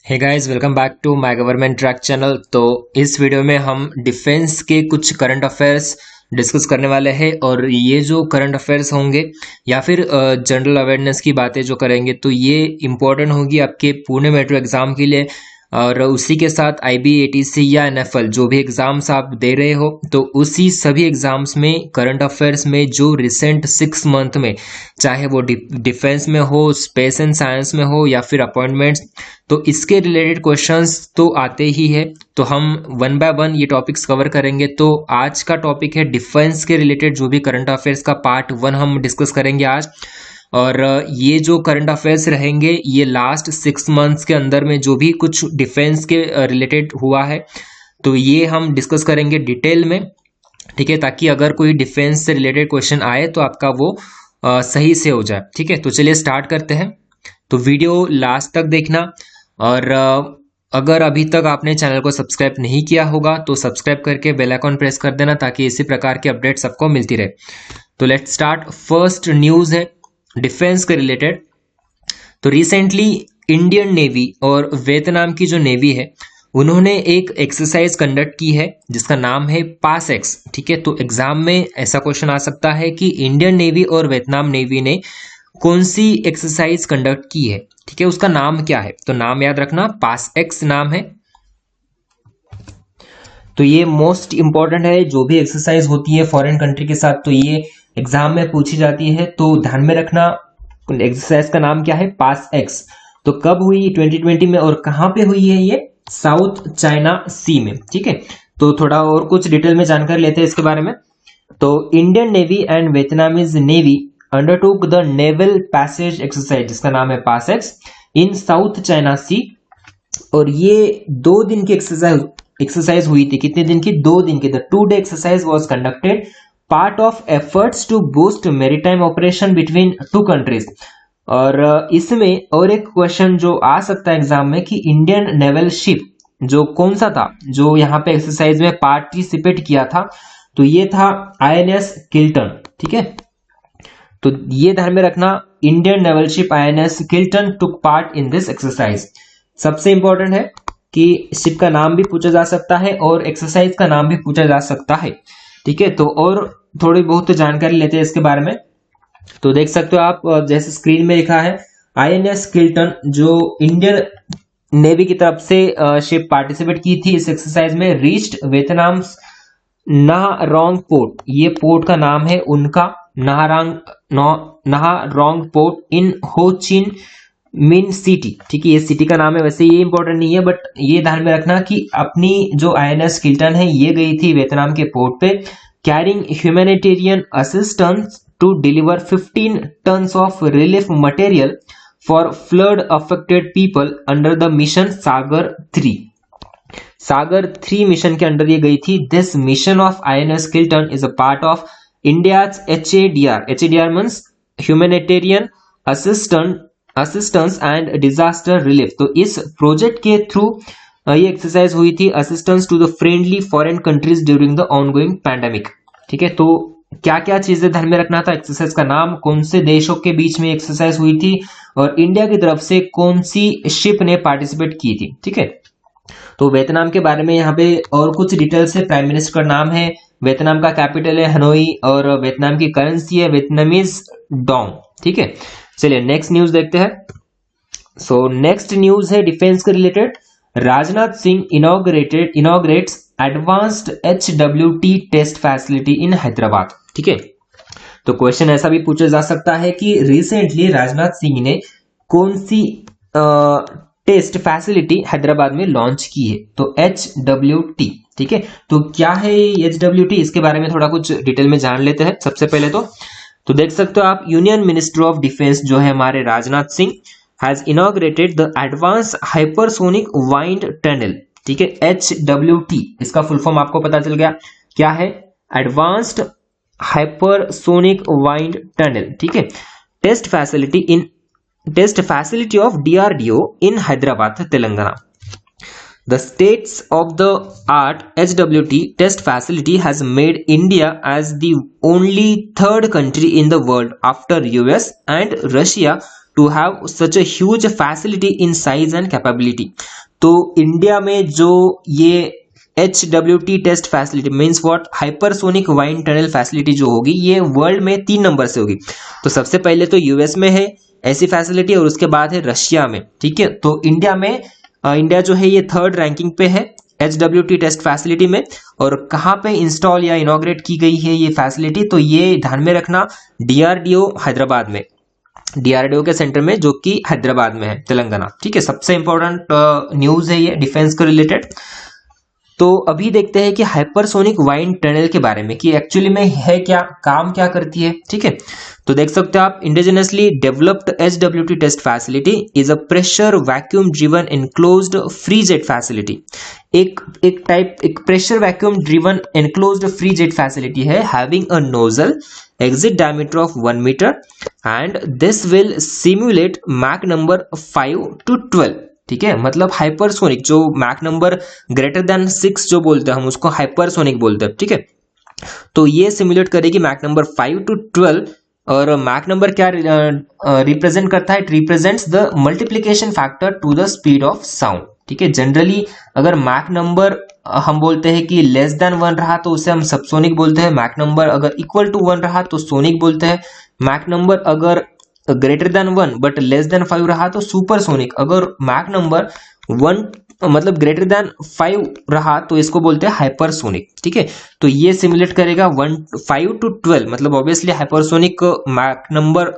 Hey guys, welcome back to my government track channel. तो इस video में हम डिफेंस के कुछ करंट अफेयर्स डिस्कस करने वाले हैं और ये जो करंट अफेयर्स होंगे या फिर जनरल अवेयरनेस की बातें जो करेंगे तो ये इम्पोर्टेंट होगी आपके पुणे मेट्रो एग्जाम के लिए। और उसी के साथ आईबी, एटीसी या एनएफएल जो भी एग्जाम्स आप दे रहे हो तो उसी सभी एग्जाम्स में करंट अफेयर्स में जो रिसेंट 6 मंथ में, चाहे वो डिफेंस में हो, स्पेस एंड साइंस में हो या फिर अपॉइंटमेंट्स, तो इसके रिलेटेड क्वेश्चंस तो आते ही है। तो हम वन बाय वन ये टॉपिक्स कवर करेंगे। तो आज का टॉपिक है डिफेंस के रिलेटेड जो भी करंट अफेयर्स का पार्ट 1 हम डिस्कस करेंगे आज। और ये जो करंट अफेयर्स रहेंगे ये लास्ट 6 मंथ्स के अंदर में जो भी कुछ डिफेंस के रिलेटेड हुआ है तो ये हम डिस्कस करेंगे डिटेल में, ठीक है, ताकि अगर कोई डिफेंस से रिलेटेड क्वेश्चन आए तो आपका वो सही से हो जाए। ठीक है, तो चलिए स्टार्ट करते हैं। तो वीडियो लास्ट तक देखना और अगर अभी तक आपने चैनल को सब्सक्राइब नहीं किया होगा तो सब्सक्राइब करके बेल आइकन प्रेस कर देना ताकि इसी प्रकार की अपडेट सबको मिलती रहे। तो लेट्स स्टार्ट। फर्स्ट न्यूज है डिफेंस के रिलेटेड। तो रिसेंटली इंडियन नेवी और वियतनाम की जो नेवी है उन्होंने एक एक्सरसाइज कंडक्ट की है जिसका नाम है पास एक्स। ठीक है, तो एग्जाम में ऐसा क्वेश्चन आ सकता है कि इंडियन नेवी और वियतनाम नेवी ने कौन सी एक्सरसाइज कंडक्ट की है। ठीक है, उसका नाम क्या है, तो नाम याद रखना, पास एक्स नाम है। तो ये मोस्ट इंपॉर्टेंट है, जो भी एक्सरसाइज होती है फॉरेन कंट्री के साथ तो ये एग्जाम में पूछी जाती है। तो ध्यान में रखना एक्सरसाइज का नाम क्या है, पास एक्स। तो कब हुई, 2020 में, और कहां पे हुई है ये, साउथ चाइना सी में। ठीक है, तो थोड़ा और कुछ डिटेल में जानकारी लेते हैं इसके बारे में। तो Indian navy and Vietnamese navy undertook the naval passage exercise जिसका नाम है PASSEX in South China Sea. और ये 2 दिन की एक्सरसाइज हुई थी। कितने दिन की, 2 दिन की। The 2-day exercise was conducted part of efforts to boost maritime operation between 2 countries. और इसमें और एक क्वेश्चन जो आ सकता है एग्जाम में कि इंडियन नेवल शिप जो कौन सा था जो यहाँ पे एक्सरसाइज में पार्टिसिपेट किया था, तो ये था आईएनएस किल्टन। ठीक है, तो ये ध्यान में रखना, Indian naval ship INS Kiltan took part in this exercise. सबसे इंपॉर्टेंट है कि शिप का नाम भी पूछा जा सकता है और एक्सरसाइज का नाम भी पूछा जा सकता है। ठीक है, तो और थोड़ी बहुत जानकारी लेते हैं इसके बारे में। तो देख सकते हो आप, जैसे स्क्रीन में लिखा है, आईएनएस किल्टन जो इंडियन नेवी की तरफ से शिप पार्टिसिपेट की थी इस एक्सरसाइज में, रीच्ड वियतनाम नाह रोंग पोर्ट। ये पोर्ट का नाम है उनका, नाह रोंग पोर्ट इन हो चिन मिन सिटी। ठीक है, ये सिटी का नाम है। वैसे ये इंपॉर्टेंट नहीं है बट ये ध्यान में रखना कि अपनी जो आईएनएस किल्टन है ये गई थी वियतनाम के पोर्ट पे carrying humanitarian assistance to deliver 15 tons of relief material for flood affected people under the mission Sagar 3। Sagar 3 mission के अंडर ये गई थी। This mission of INS Kiltan is a part of India's HADR। HADR means humanitarian assistance and disaster relief. तो इस project के through ये exercise हुई थी, assistance to the friendly foreign countries during the ongoing pandemic. ठीक है, तो क्या क्या चीजें ध्यान में रखना था, एक्सरसाइज का नाम, कौन से देशों के बीच में एक्सरसाइज हुई थी और इंडिया की तरफ से कौन सी शिप ने पार्टिसिपेट की थी। ठीक है, तो वियतनाम के बारे में यहाँ पे और कुछ डिटेल्स है। प्राइम मिनिस्टर का नाम है, वियतनाम का कैपिटल है हनोई और वियतनाम की करेंसी है वियतनामीज डोंग। ठीक है, चलिए नेक्स्ट न्यूज देखते हैं। सो नेक्स्ट न्यूज है डिफेंस के related. Rajnath Singh inaugurates advanced HWT test facility in Hyderabad. ठीक है, तो क्वेश्चन ऐसा भी पूछा जा सकता है कि रिसेंटली राजनाथ सिंह ने कौन सी टेस्ट फैसिलिटी हैदराबाद में लॉन्च की है, तो HWT। ठीक है, तो क्या है HWT, इसके बारे में थोड़ा कुछ डिटेल में जान लेते हैं। सबसे पहले तो देख सकते हो आप, यूनियन मिनिस्टर ऑफ डिफेंस जो है हमारे Rajnath Singh has inaugurated the advance hypersonic wind tunnel. ठीक है, HWT इसका फुल फॉर्म आपको पता चल गया क्या है, एडवांस्ड हाइपरसोनिक वाइंड टनल। ठीक है, test facility of DRDO in Hyderabad Telangana. The states of the art HWT test facility has made India as the only third country in the world after US and Russia to have such a huge facility in size and capability. तो India में जो ये HWT test facility means what, hypersonic wind tunnel facility जो होगी ये world में 3 number से होगी। तो सबसे पहले तो यूएस में है ऐसी फैसिलिटी और उसके बाद है रशिया में, ठीक है। तो इंडिया जो है ये 3rd रैंकिंग पे है HWT टेस्ट फैसिलिटी में। और कहाँ पे इंस्टॉल या इनॉग्रेट की गई है ये फैसिलिटी, तो ये ध्यान में रखना DRDO हैदराबाद में, DRDO के सेंटर में जो कि हैदराबाद में है, तेलंगाना, ठीक है। सबसे इंपॉर्टेंट न्यूज है ये डिफेंस को रिलेटेड। तो अभी देखते हैं कि हाइपरसोनिक वाइन टनल के बारे में कि एक्चुअली में है क्या, काम क्या करती है, ठीक है। तो देख सकते हो आप, indigenously developed HWT test facility is a pressure vacuum driven enclosed free jet facility. एक pressure vacuum driven enclosed free jet facility है, having a nozzle exit diameter of 1 meter and this will simulate Mach number 5 to 12, ठीक है। मतलब hypersonic जो Mach number greater than 6 जो बोलते हैं हम उसको हाइपरसोनिक बोलते हैं, ठीक है। तो ये सिमुलेट करेगी मैक नंबर 5 to 12। और मैक नंबर क्या रिप्रेजेंट करता है, it represents the multiplication factor to the speed of sound, ठीक है। जनरली अगर मैक नंबर हम बोलते हैं कि लेस देन 1 रहा तो उसे हम सबसोनिक बोलते हैं, मैक नंबर अगर इक्वल टू 1 रहा तो सोनिक बोलते हैं, मैक नंबर अगर greater than 1 but less than 5 रहा तो सुपरसोनिक, अगर मैक नंबर 1 मतलब ग्रेटर देन 5 रहा तो इसको बोलते हैं हाइपरसोनिक, ठीक है। तो ये सिमुलेट करेगा 5 to 12, मतलब ऑब्वियसली हाइपरसोनिक मैक नंबर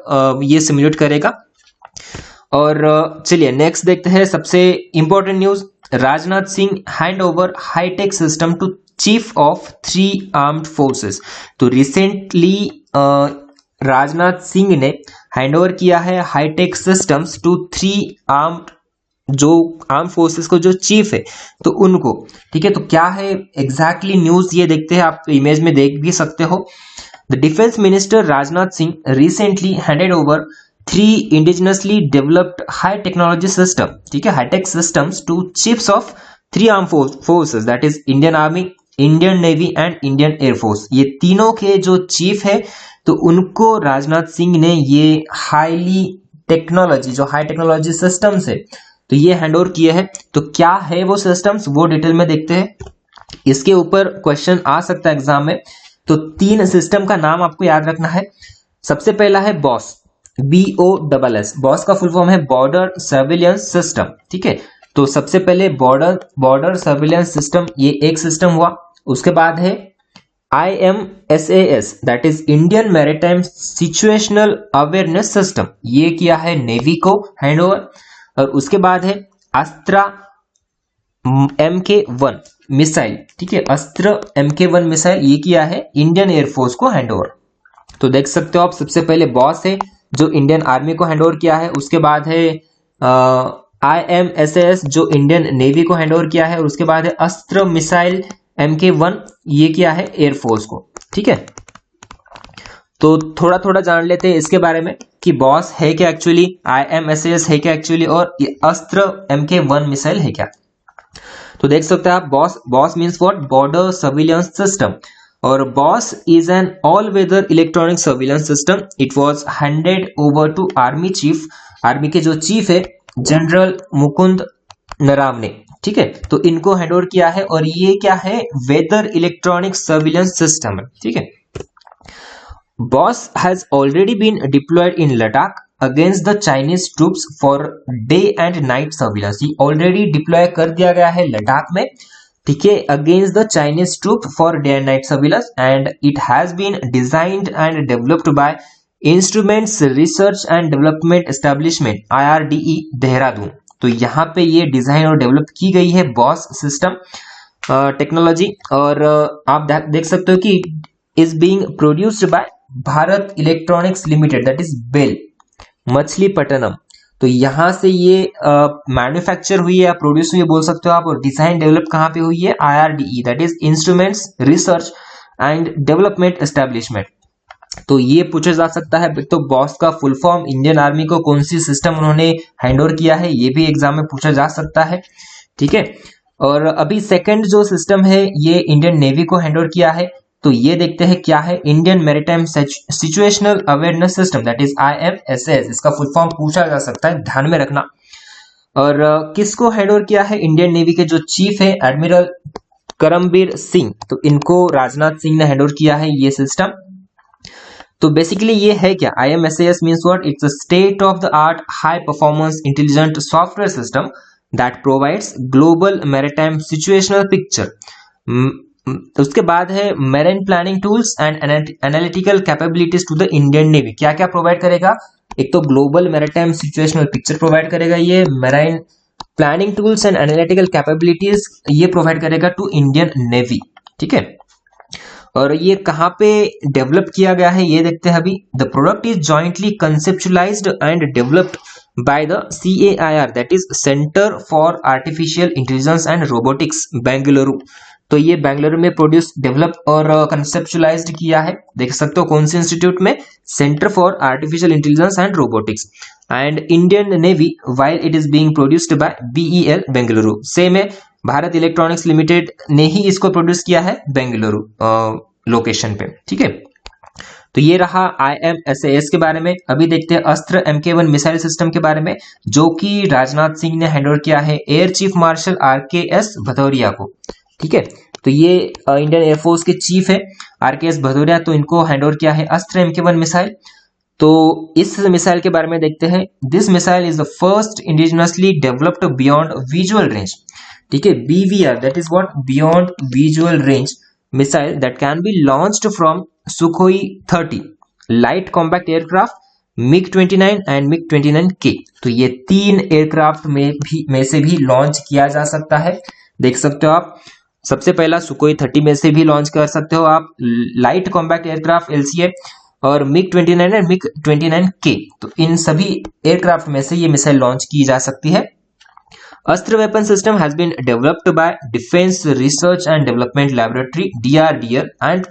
ये सिमुलेट करेगा। और चलिए नेक्स्ट देखते हैं सबसे important news, Rajnath Singh hand over high tech system to chief of 3 armed forces. तो रिसेंटली राजनाथ सिंह ने हैंड ओवर किया है हाईटेक सिस्टम्स टू 3 आर्म्ड जो आर्म फोर्सेस को जो चीफ है तो उनको, ठीक है। तो क्या है एग्जैक्टली न्यूज ये देखते हैं, आप इमेज में देख भी सकते हो। The defence minister Rajnath Singh recently handed over 3 indigenously developed high technology system, ठीक है, high tech systems to chiefs of 3 arm forces that is Indian army, Indian navy and Indian air force. ये तीनों के जो चीफ है तो उनको राजनाथ सिंह ने ये हाई टेक्नोलॉजी सिस्टम्स है तो ये हैंड ओवर किए हैं। तो क्या है वो सिस्टम्स, वो डिटेल में देखते हैं। इसके ऊपर क्वेश्चन आ सकता है एग्जाम में। तो 3 सिस्टम का नाम आपको याद रखना है। सबसे पहला है बॉस, BOSS, बॉस का फुल फॉर्म है बॉर्डर सर्विलियंस सिस्टम, ठीक है। तो सबसे पहले बॉर्डर सर्विलियंस सिस्टम ये एक सिस्टम हुआ। उसके बाद है IMSAS that is Indian maritime situational awareness system, ये किया है नेवी को हैंड ओवर। और उसके बाद है अस्त्र MK1 मिसाइल, ठीक है, अस्त्र MK1 मिसाइल ये किया है इंडियन एयरफोर्स को हैंड ओवर। तो देख सकते हो आप, सबसे पहले बॉस है जो इंडियन आर्मी को हैंड ओवर किया है, उसके बाद है IMSAS जो इंडियन नेवी को हैंड ओवर किया है, और उसके बाद है अस्त्र मिसाइल MK1 ये किया है एयरफोर्स को, ठीक है। तो थोड़ा थोड़ा जान लेते हैं इसके बारे में कि बॉस है क्या एक्चुअली, IMSAS है क्या एक्चुअली, और ये अस्त्र MK1 मिसाइल है क्या। तो देख सकते हैं आप, BOSS means what, border surveillance system. और BOSS is an all weather electronic surveillance system. It was handed over to army chief, army के जो चीफ है जनरल मुकुंद नरावने, ठीक है। तो इनको हैंड ओवर किया है और ये क्या है, वेदर इलेक्ट्रॉनिक सर्विलेंस सिस्टम है, ठीक है। BOSS has already been deployed in Ladakh against the Chinese troops for day and night surveillance। ये already deploy कर दिया गया है लद्दाख में, ठीक है, against the Chinese troop for day and night surveillance, and it has been designed and developed by Instruments Research and Development Establishment IRDE Dehradun. तो यहाँ पे ये डिजाइन और डेवलप की गई है BOSS सिस्टम टेक्नोलॉजी। और आप देख सकते हो कि is being produced by Bharat electronics limited that is BEL Machilipatnam. तो यहां से ये मैन्युफैक्चर हुई है या प्रोड्यूस हुई है बोल सकते हो आप। और डिजाइन डेवलप कहां पे हुई है, IRDE that is instruments research and development establishment. तो ये पूछा जा सकता है। तो बॉस का फुल फॉर्म, इंडियन आर्मी को कौन सी सिस्टम उन्होंने हैंडओवर किया है, ये भी एग्जाम में पूछा जा सकता है, ठीक है। और अभी सेकंड जो सिस्टम है ये इंडियन नेवी को हैंडओवर किया है, तो ये देखते हैं क्या है, Indian maritime situational awareness system, that is IMSS, इसका फुल फॉर्म पूछा जा सकता है, ध्यान में रखना। और किसको हैंड ओवर किया है, इंडियन नेवी के जो चीफ है एडमिरल करमबीर सिंह, तो इनको राजनाथ सिंह ने हैंड ओवर किया है ये सिस्टम। तो बेसिकली ये है क्या, IMSAS means what, it's a state of the art high performance intelligent software system that provides global maritime situational picture. उसके बाद है marine planning tools and analytical capabilities to the Indian navy. क्या क्या provide करेगा, एक तो global maritime situational picture provide करेगा, ये marine planning tools and analytical capabilities ये प्रोवाइड करेगा टू इंडियन नेवी। ठीक है, और ये कहाँ पे डेवलप किया गया है ये देखते हैं अभी। The product is jointly कंसेप्चुलाइज्ड and developed by the CAIR, that is centre for artificial intelligence and robotics, Bengaluru. तो ये बेंगलुरु में प्रोड्यूस, डेवलप और कंसेप्चुलाइज्ड किया है, देख सकते हो कौन से इंस्टीट्यूट में, centre for artificial intelligence and robotics and Indian navy, while it is being produced by BEL Bengaluru. Same है, भारत इलेक्ट्रॉनिक्स लिमिटेड ने ही इसको प्रोड्यूस किया है बेंगलुरु लोकेशन पे। ठीक है, तो ये रहा IMSAS के बारे में। अभी देखते हैं अस्त्र MK1 मिसाइल सिस्टम के बारे में, जो कि राजनाथ सिंह ने हैंड ओवर किया है air chief marshal RKS Bhadauria को। ठीक है, तो ये इंडियन एयरफोर्स के चीफ है RKS भदौरिया, तो इनको हैंड ओवर किया है अस्त्र MK1 मिसाइल। तो इस मिसाइल के बारे में देखते हैं। This missile is the first indigenously developed beyond visual range, ठीक है, BVR, that is what, beyond visual range missile that can be launched from Sukhoi 30 light compact aircraft MiG-29 and MiG-29K। तो ये 3 aircraft में से भी launch किया जा सकता है, देख सकते हो आप। सबसे पहला सुखोई 30 में से भी लॉन्च कर सकते हो आप लाइट कॉम्पैक्ट एयरक्राफ्ट LCA, और MiG-29 एंड MiG-29K, तो इन सभी एयरक्राफ्ट में से ये मिसाइल लॉन्च की जा सकती है। Astra weapon system has been developed by defence research and development laboratory DRDL and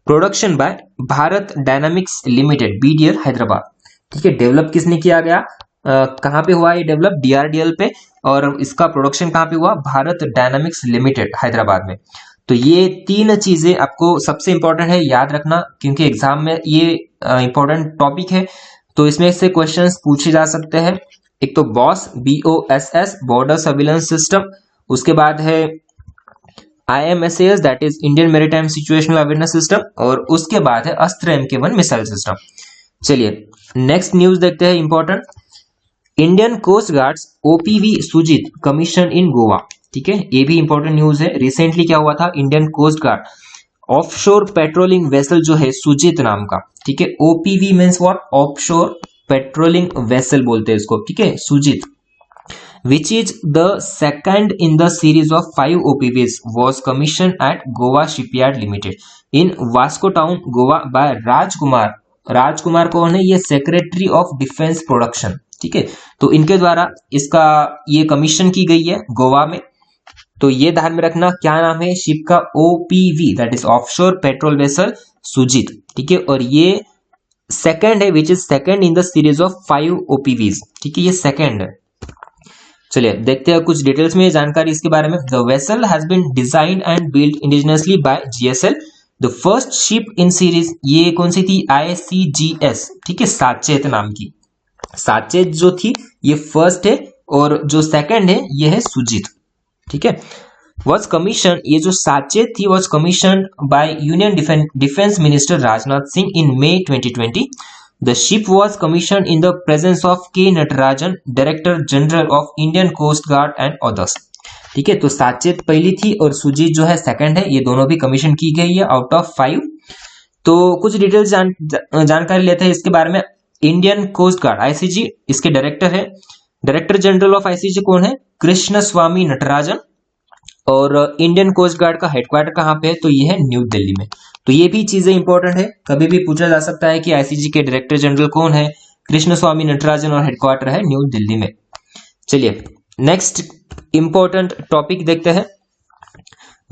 production by Bharat dynamics limited BDL Hyderabad. ठीक है, डेवलप किसने किया गया, कहाँ पे हुआ ये डेवलप, DRDL पे, और इसका प्रोडक्शन कहाँ पे हुआ, भारत डायनामिक्स लिमिटेड हैदराबाद में। तो ये 3 चीजें आपको सबसे इंपॉर्टेंट है याद रखना, क्योंकि एग्जाम में ये इंपॉर्टेंट टॉपिक है, तो इसमें से क्वेश्चंस पूछे जा सकते हैं। एक तो BOSS बॉर्डर सर्विलेंस सिस्टम, उसके बाद है IMSAS that is Indian maritime situational awareness system, और उसके बाद है अस्त्र MK1 मिसाइल सिस्टम। चलिए नेक्स्ट न्यूज देखते हैं important. Indian coast guards OPV Sujeet commission in Goa. ठीक है, ये भी इंपॉर्टेंट न्यूज है। रिसेंटली क्या हुआ था, Indian coast guard offshore patrolling vessel जो है सुजीत नाम का, ठीक है, OPV means what, offshore patrolling vessel बोलते हैं इसको। ठीक है, Sujit, which is the second in the series of 5 OPVs was commissioned at Goa Shipyard Limited in Vasco Town, Goa by राजकुमार। राजकुमार कौन है, ये सेक्रेटरी ऑफ डिफेंस प्रोडक्शन। ठीक है, तो इनके द्वारा इसका ये कमीशन की गई है गोवा में। तो ये ध्यान में रखना, क्या नाम है शिप का, OPV that is offshore patrol vessel Sujeet. ठीक है, और ये सेकंड है, which is second in the series of 5 OPVs। ठीक है, ये सेकंड है। चलिए देखते हैं कुछ डिटेल्स में जानकारी इसके बारे में। The vessel has been designed and build indigenously by GSL, the first ship in series. ये कौन सी थी, ICGS। ठीक है, साचेत नाम की, साचेत जो थी ये फर्स्ट है, और जो सेकंड है ये है सुजीत। ठीक है, वॉज कमीशन, ये जो साचेत थी was commission by union defence minister Rajnath Singh in May 2020। The ship was commissioned in the presence of K. Natarajan, Director General of Indian Coast Guard and others. ठीक है, तो साचेत पहली थी और सुजीत जो है सेकंड है, ये दोनों भी कमीशन की गई है आउट ऑफ 5। तो कुछ डिटेल्स जानकारी लेते हैं इसके बारे में। इंडियन कोस्ट गार्ड ICG, इसके डायरेक्टर है, डायरेक्टर जनरल ऑफ ICG कौन है, कृष्ण स्वामी नटराजन। और इंडियन कोस्ट गार्ड का हेडक्वार्टर कहाँ पे है, तो ये है न्यू दिल्ली में। तो ये भी चीजें इंपॉर्टेंट है, कभी भी पूछा जा सकता है कि ICG के डायरेक्टर जनरल कौन है, कृष्ण स्वामी नटराजन, और हेडक्वार्टर है न्यू दिल्ली में। चलिए नेक्स्ट इंपॉर्टेंट टॉपिक देखते हैं।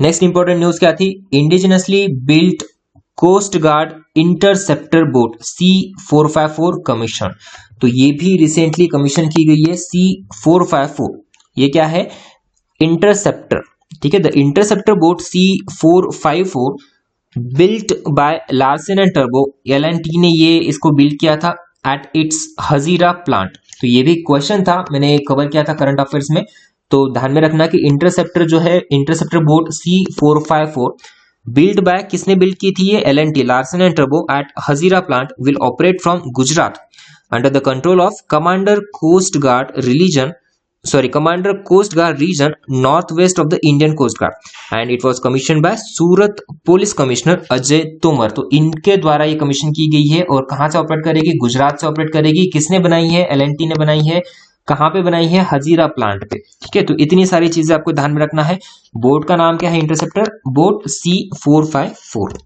नेक्स्ट इंपॉर्टेंट न्यूज क्या थी, indigenously built coast guard interceptor boat C454 commission. तो ये भी रिसेंटली कमीशन की गई है C454। ये क्या है, इंटरसेप्टर। ठीक है, the interceptor boat C454 built by Larsen and turbo, L&T ने ये इसको बिल्ड किया था एट इट्स हजीरा प्लांट। तो ये भी क्वेश्चन था, मैंने कवर किया था करंट अफेयर्स में। तो ध्यान में रखना कि इंटरसेप्टर जो है, interceptor boat C454 build by, किसने बिल्ड की थी ये, L&T लार्सन एंड टर्बो at Hazira plant, will operate from Gujarat under the control of commander coast guard region north west of the Indian coast guard and it was commission by Surat police commissioner Ajay Tomar. तो इनके द्वारा ये commission की गई है और कहां से ऑपरेट करेगी, गुजरात से ऑपरेट करेगी। किसने बनाई है, L&T ने बनाई है। कहां पे बनाई है, हजीरा प्लांट पे। ठीक है, तो इतनी सारी चीजें आपको ध्यान में रखना है। बोट का नाम क्या है, interceptor boat C454।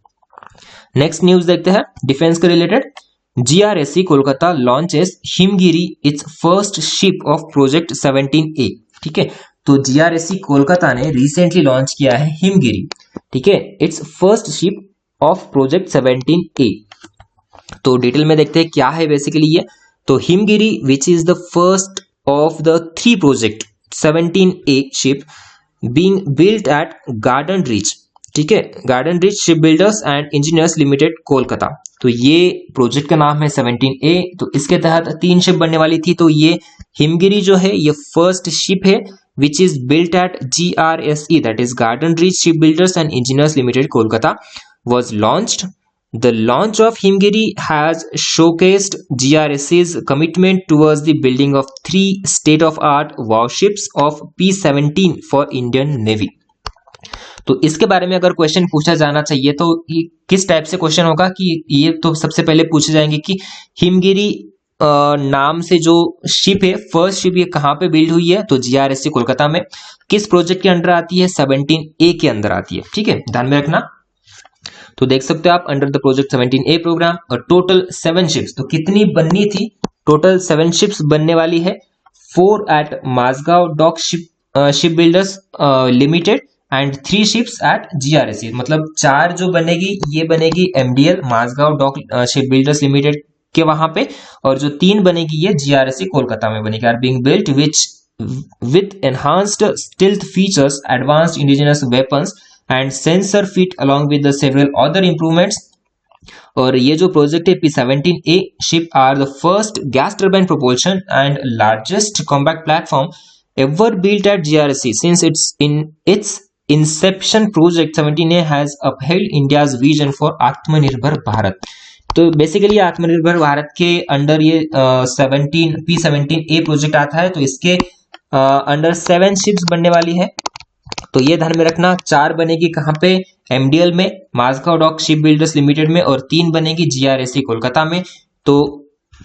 Next news देखते हैं डिफेंस के related. GRSC Kolkata launches Himgiri it's first ship of project 17A। ठीक है, तो GRSC कोलकाता ने रिसेंटली लॉन्च किया है हिमगिरी। ठीक है, it's first ship of project 17A। तो डिटेल में देखते हैं क्या है बेसिकली ये। तो Himgiri which is the first of the 3 project 17A ship being built at garden reach. ठीक है, garden reach ship builders and engineers limited Kolkata. तो ये प्रोजेक्ट का नाम है 17A। तो इसके तहत 3 शिप बनने वाली थी। तो ये हिमगिरी जो है ये फर्स्ट शिप है which is built at GRSE, that is garden reach ship builders and engineers limited Kolkata, was launched. The launch of Himgiri has showcased GRSC's commitment towards the building of 3 state-of-art warships of P-17 for Indian Navy. तो इसके बारे में अगर question पूछा जाना चाहिए तो ये किस टाइप से क्वेश्चन होगा कि ये तो सबसे पहले पूछे जाएंगे कि हिमगिरी नाम से जो शिप है, फर्स्ट शिप, ये कहाँ पे बिल्ड हुई है, तो GRSC कोलकाता में। किस प्रोजेक्ट के अंडर आती है, 17A के अंदर आती है। ठीक है, ध्यान में रखना। तो देख सकते हो आप under the project 17A programme और टोटल 7 शिप्स। तो कितनी बननी थी, टोटल 7 शिप्स बनने वाली है। 4 at Mazagon dock ship builders limited and 3 ships at GRSC। मतलब 4 जो बनेगी ये बनेगी MDL Mazagon dock ship builders limited के वहां पे, और जो 3 बनेगी ये GRSC कोलकाता में बनेगी। Are being built with enhanced stealth features, advanced indigenous weapons and sensor fit along with the several other improvements। और ये जो प्रोजेक्ट है P-17A ship are the first gas turbine propulsion and largest combat platform ever built at GRSC since its inception। Project 17A has upheld India's vision for आत्मनिर्भर भारत। तो basically आत्मनिर्भर भारत के under ये P-17A project आता है। तो इसके अंडर 7 शिप्स बनने वाली है। तो ये ध्यान में रखना, 4 बनेगी कहां पे, MDL में Mazagon dock ship builders limited में, और 3 बनेगी GRSC कोलकाता में। तो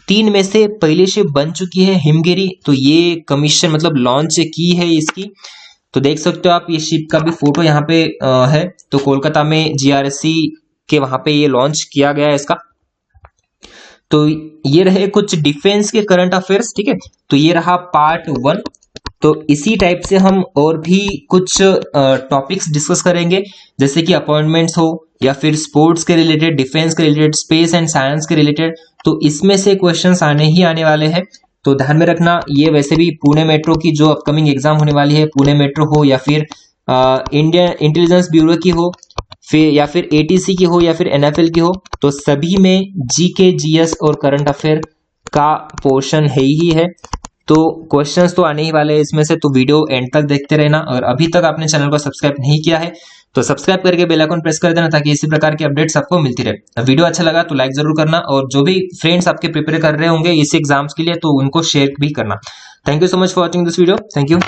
3 में से पहली शिप बन चुकी है हिमगिरी। तो ये कमीशन मतलब लॉन्च की है इसकी। तो देख सकते हो आप, ये शिप का भी फोटो यहाँ पे है। तो कोलकाता में GRSC के वहां पे ये लॉन्च किया गया है इसका। तो ये रहे कुछ डिफेंस के करंट अफेयर्स। ठीक है, तो ये रहा पार्ट 1। तो इसी टाइप से हम और भी कुछ टॉपिक्स डिस्कस करेंगे, जैसे कि अपॉइंटमेंट्स हो या फिर स्पोर्ट्स के रिलेटेड, डिफेंस के रिलेटेड, स्पेस एंड साइंस के रिलेटेड। तो इसमें से क्वेश्चंस आने ही आने वाले हैं। तो ध्यान में रखना, ये वैसे भी पुणे मेट्रो की जो अपकमिंग एग्जाम होने वाली है, पुणे मेट्रो हो या फिर इंडियन इंटेलिजेंस ब्यूरो की हो, फिर या फिर ATC की हो या फिर NFL की हो, तो सभी में GK GS और करंट अफेयर का पोर्शन है ही है। तो क्वेश्चंस तो आने ही वाले हैं इसमें से। तो वीडियो एंड तक देखते रहना, और अभी तक आपने चैनल को सब्सक्राइब नहीं किया है तो सब्सक्राइब करके बेल आइकन प्रेस कर देना, ताकि इसी प्रकार की अपडेट्स आपको मिलती रहे। वीडियो अच्छा लगा तो लाइक जरूर करना, और जो भी फ्रेंड्स आपके प्रिपेयर कर रहे होंगे इस एग्जाम्स के लिए तो उनको शेयर भी करना। Thank you so much for watching this video. Thank you.